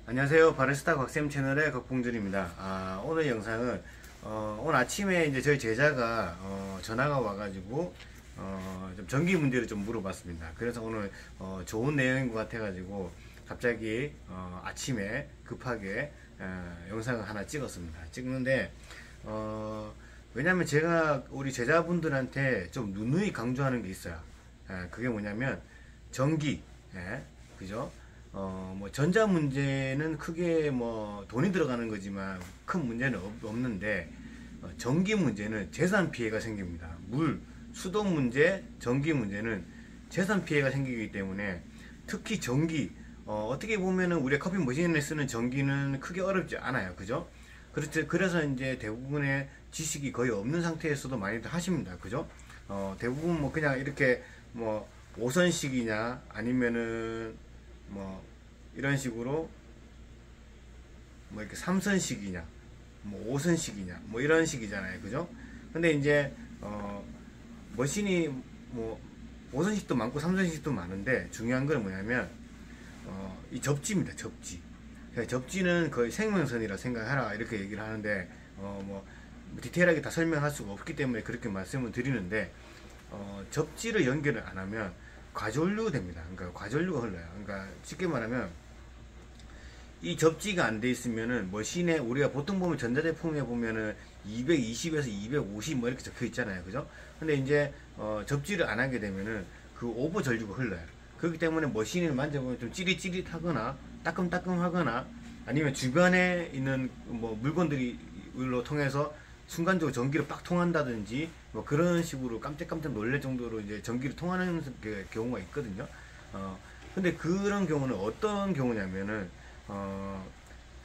안녕하세요. 바리스타 곽쌤 채널의 곽봉준입니다. 오늘 영상은 오늘 아침에 이제 저희 제자가 전화가 와가지고 좀 전기 문제를 좀 물어봤습니다. 그래서 오늘 좋은 내용인 것 같아가지고 갑자기 아침에 급하게 영상을 하나 찍었습니다. 찍는데 왜냐면 제가 우리 제자분들한테 좀 누누이 강조하는 게 있어요. 그게 뭐냐면 전기, 그죠? 뭐 전자 문제는 크게 뭐 돈이 들어가는 거지만 큰 문제는 없는데 전기 문제는 재산 피해가 생깁니다. 물, 수도 문제, 전기 문제는 재산 피해가 생기기 때문에 특히 전기 어떻게 보면은 우리가 커피 머신에 쓰는 전기는 크게 어렵지 않아요. 그죠? 그렇죠. 그래서 이제 대부분의 지식이 거의 없는 상태에서도 많이들 하십니다. 그죠? 대부분 뭐 그냥 이렇게 뭐 5선식이냐 아니면은 뭐 이런 식으로 뭐 이렇게 3선식이냐 뭐 5선식이냐 뭐 이런 식이잖아요. 그죠? 근데 이제 머신이 뭐 5선식도 많고 3선식도 많은데 중요한 건 뭐냐면 이 접지입니다. 접지. 접지는 거의 생명선이라 생각하라 이렇게 얘기를 하는데 뭐 디테일하게 다 설명할 수가 없기 때문에 그렇게 말씀을 드리는데 접지를 연결을 안 하면 과전류가 됩니다. 그러니까 과전류가 흘러요. 그러니까 쉽게 말하면 이 접지가 안 돼 있으면은 머신에 우리가 보통 보면 전자제품에 보면은 220에서 250 뭐 이렇게 적혀 있잖아요. 그죠? 근데 이제 접지를 안 하게 되면은 그 오버 전류가 흘러요. 그렇기 때문에 머신을 만져보면 좀 찌릿찌릿하거나 따끔따끔하거나 아니면 주변에 있는 뭐 물건들로 통해서 순간적으로 전기를 빡 통한다든지 뭐 그런 식으로 깜짝깜짝 놀랄 정도로 이제 전기를 통하는 경우가 있거든요. 근데 그런 경우는 어떤 경우냐면은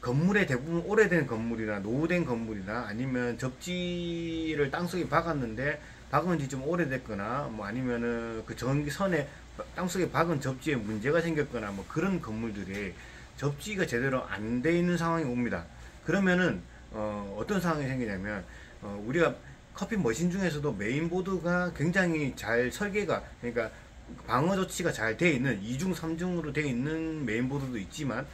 건물에 대부분 오래된 건물이나 노후된 건물이나 아니면 접지를 땅속에 박았는데 박은 지 좀 오래됐거나 뭐 아니면은 그 전기선에 땅속에 박은 접지에 문제가 생겼거나 뭐 그런 건물들이 접지가 제대로 안 돼 있는 상황이 옵니다. 그러면은 어떤 상황이 생기냐면 우리가 커피 머신 중에서도 메인보드가 굉장히 잘 설계가 그러니까 방어 조치가 잘 되어 있는 2중 3중으로 되어 있는 메인보드도 있지만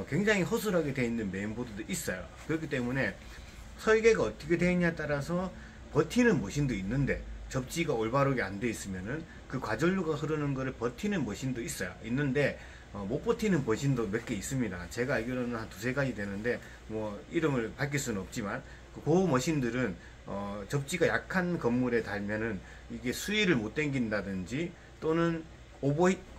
굉장히 허술하게 되어 있는 메인보드도 있어요. 그렇기 때문에 설계가 어떻게 되어 있냐에 따라서 버티는 머신도 있는데 접지가 올바르게 안 돼 있으면은 그 과전류가 흐르는 거를 버티는 머신도 있는데 못 버티는 머신도 몇 개 있습니다. 제가 알기로는 한 두세 가지 되는데 뭐 이름을 밝힐 수는 없지만 그 머신들은 접지가 약한 건물에 달면은 이게 수위를 못 당긴다든지 또는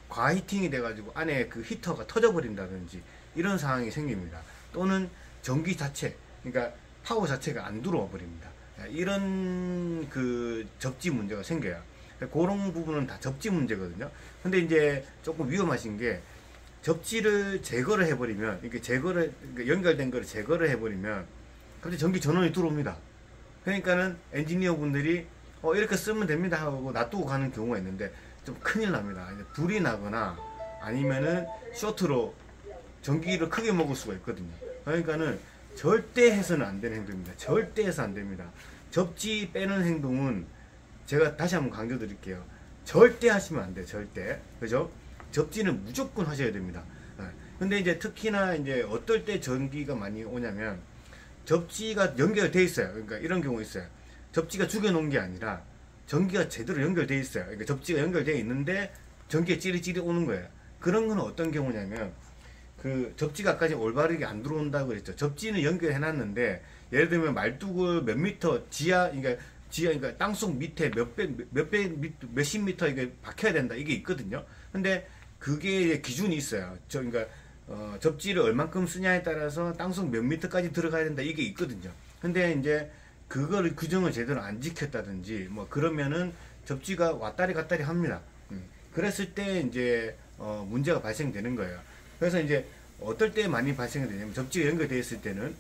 과히팅이 돼가지고 안에 그 히터가 터져버린다든지 이런 상황이 생깁니다. 또는 전기 자체, 그러니까 파워 자체가 안 들어와 버립니다. 이런 그 접지 문제가 생겨요. 그런 부분은 다 접지 문제거든요. 근데 이제 조금 위험하신 게 접지를 제거를 해버리면 이렇게 그러니까 연결된 거를 제거를 해버리면 갑자기 전기 전원이 들어옵니다. 그러니까는 엔지니어 분들이 이렇게 쓰면 됩니다 하고 놔두고 가는 경우가 있는데 좀 큰일 납니다. 불이 나거나 아니면은 쇼트로 전기를 크게 먹을 수가 있거든요. 그러니까는 절대 해서는 안 되는 행동입니다. 절대 해서 안 됩니다. 접지 빼는 행동은 제가 다시 한번 강조 드릴게요. 절대 하시면 안 돼요. 절대. 그죠? 접지는 무조건 하셔야 됩니다. 근데 이제 특히나 이제 어떨 때 전기가 많이 오냐면 접지가 연결되어 있어요. 그러니까 이런 경우 있어요. 접지가 죽여 놓은 게 아니라 전기가 제대로 연결되어 있어요. 그러니까 접지가 연결되어 있는데 전기가 찌릿찌릿 오는 거예요. 그런 건 어떤 경우냐면 그 접지가 아까 올바르게 안 들어온다고 그랬죠. 접지는 연결해 놨는데 예를 들면 말뚝을 몇 미터 그러니까 땅속 밑에 몇십 미터 이게 박혀야 된다 이게 있거든요. 근데 그게 기준이 있어요. 그러니까 접지를 얼만큼 쓰냐에 따라서 땅속 몇 미터까지 들어가야 된다 이게 있거든요. 근데 이제 그거를 규정을 제대로 안 지켰다든지 뭐 그러면은 접지가 왔다리 갔다리 합니다. 그랬을 때 이제 문제가 발생되는 거예요. 그래서 이제 어떨 때 많이 발생이 되냐면 접지가 연결되어 있을 때는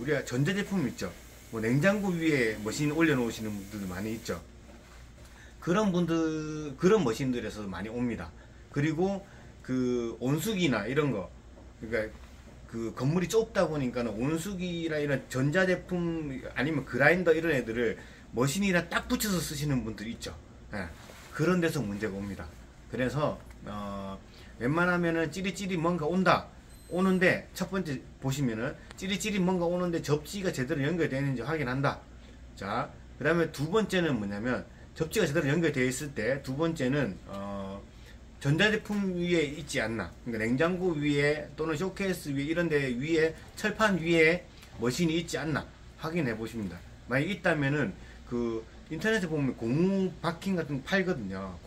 우리가 전자제품 있죠. 뭐 냉장고 위에 머신 올려놓으시는 분들도 많이 있죠. 그런 머신들에서 많이 옵니다. 그리고 그 온수기나 이런 거, 그러니까 그 건물이 좁다 보니까는 온수기나 이런 전자제품 아니면 그라인더 이런 애들을 머신이랑 딱 붙여서 쓰시는 분들이 있죠. 그런 데서 문제가 옵니다. 그래서 웬만하면은 찌릿찌릿 뭔가 온다. 오는데 첫 번째 보시면은 찌릿찌릿 뭔가 오는데 접지가 제대로 연결되는지 확인한다. 자, 그 다음에 두 번째는 뭐냐면 접지가 제대로 연결되어 있을 때 두 번째는 전자제품 위에 있지 않나. 그러니까 냉장고 위에 또는 쇼케이스 위에 이런 데 위에 철판 위에 머신이 있지 않나 확인해 보십니다. 만약 있다면은 그 인터넷에 보면 고무 바킹 같은 거 팔거든요.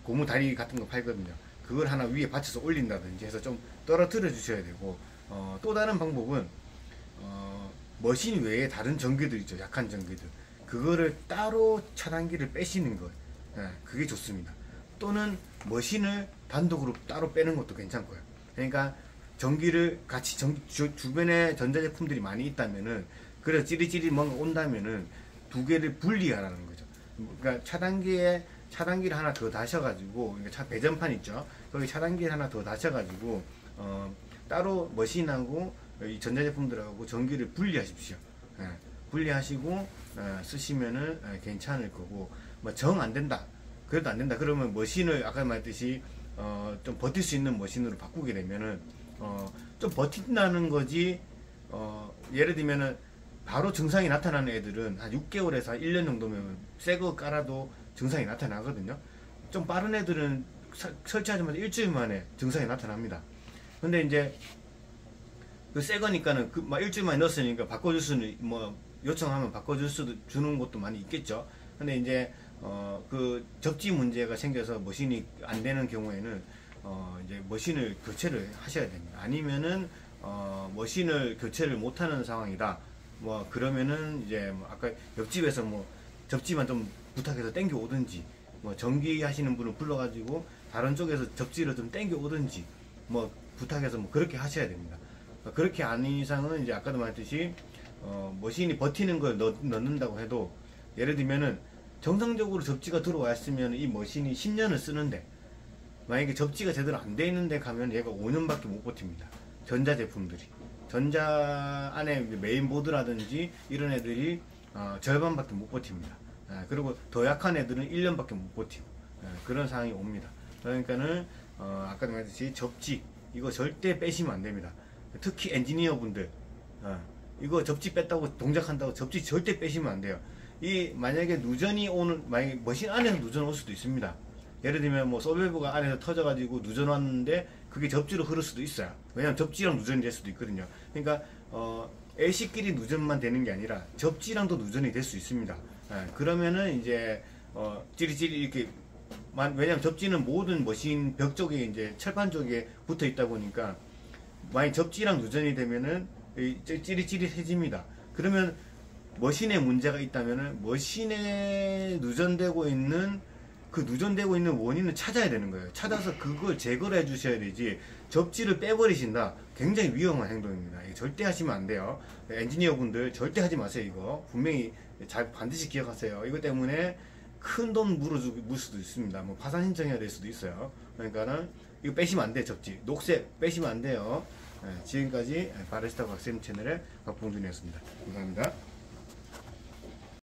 고무 다리 같은 거 팔거든요. 그걸 하나 위에 받쳐서 올린다든지 해서 좀 떨어뜨려 주셔야 되고, 또 다른 방법은 머신 외에 다른 전기들 있죠. 약한 전기들. 그거를 따로 차단기를 빼시는 것. 그게 좋습니다. 또는 머신을 단독으로 따로 빼는 것도 괜찮고요. 그러니까 전기를 같이 주변에 전자제품들이 많이 있다면은, 그래서 찌릿찌릿 뭔가 온다면은 두 개를 분리하라는 거죠. 그러니까 차단기를 하나 더 다셔가지고, 그러니까 배전판 있죠. 거기 차단기를 하나 더 다셔가지고 따로 머신하고 이 전자제품들하고 전기를 분리하십시오. 분리하시고 쓰시면은 괜찮을 거고, 뭐 정 안 된다. 그래도 안 된다. 그러면 머신을 아까 말했듯이 좀 버틸 수 있는 머신으로 바꾸게 되면은 좀 버틴다는 거지. 예를 들면은 바로 증상이 나타나는 애들은 한 6개월에서 한 1년 정도면 새 거 깔아도 증상이 나타나거든요. 좀 빠른 애들은 설치하자마자 일주일 만에 증상이 나타납니다. 근데 이제 그 새 거니까는 막 일주일 만에 넣었으니까 바꿔줄 수는, 뭐 요청하면 주는 것도 많이 있겠죠. 근데 이제 그 접지 문제가 생겨서 머신이 안 되는 경우에는 이제 머신을 교체를 하셔야 됩니다. 아니면은 머신을 교체를 못하는 상황이다. 뭐 그러면은 이제 뭐 아까 옆집에서 뭐 접지만 좀 부탁해서 땡겨 오든지, 뭐 전기 하시는 분을 불러가지고 다른 쪽에서 접지를 좀 땡겨 오든지 뭐 부탁해서 뭐 그렇게 하셔야 됩니다. 그렇게 아닌 이상은 이제 아까도 말했듯이 머신이 버티는 걸 넣는다고 해도, 예를 들면은 정상적으로 접지가 들어왔으면 이 머신이 10년을 쓰는데, 만약에 접지가 제대로 안 돼 있는데 가면 얘가 5년밖에 못 버팁니다. 전자제품들이, 전자 안에 메인보드라든지 이런 애들이 절반밖에 못 버팁니다. 그리고 더 약한 애들은 1년밖에 못 버티고 그런 상황이 옵니다. 그러니까는 아까도 말했듯이 접지 이거 절대 빼시면 안 됩니다. 특히 엔지니어 분들 이거 접지 뺐다고 동작한다고 접지 절대 빼시면 안 돼요. 이 만약에 누전이 오는, 만약에 머신 안에서 누전 올 수도 있습니다. 예를 들면 뭐 솔밸브가 안에서 터져가지고 누전 왔는데 그게 접지로 흐를 수도 있어요. 왜냐면 접지랑 누전이 될 수도 있거든요. 그러니까 AC끼리 누전만 되는 게 아니라 접지랑도 누전이 될 수 있습니다. 그러면은 이제 찌릿찌릿 이렇게, 왜냐면 접지는 모든 머신 벽 쪽에 이제 철판 쪽에 붙어 있다 보니까 만약 접지랑 누전이 되면은 찌릿찌릿해집니다. 그러면 머신에 문제가 있다면은 머신에 누전되고 있는 원인을 찾아야 되는 거예요. 찾아서 그걸 제거를 해 주셔야 되지, 접지를 빼버리신다. 굉장히 위험한 행동입니다. 이거 절대 하시면 안 돼요. 엔지니어 분들 절대 하지 마세요. 이거 분명히 반드시 기억하세요. 이것 때문에 큰 돈 물 수도 있습니다. 뭐 파산 신청해야 될 수도 있어요. 그러니까는 이거 빼시면 안 돼요. 접지 녹색 빼시면 안 돼요. 지금까지 바리스타 박쌤 채널의 박봉준이었습니다. 감사합니다.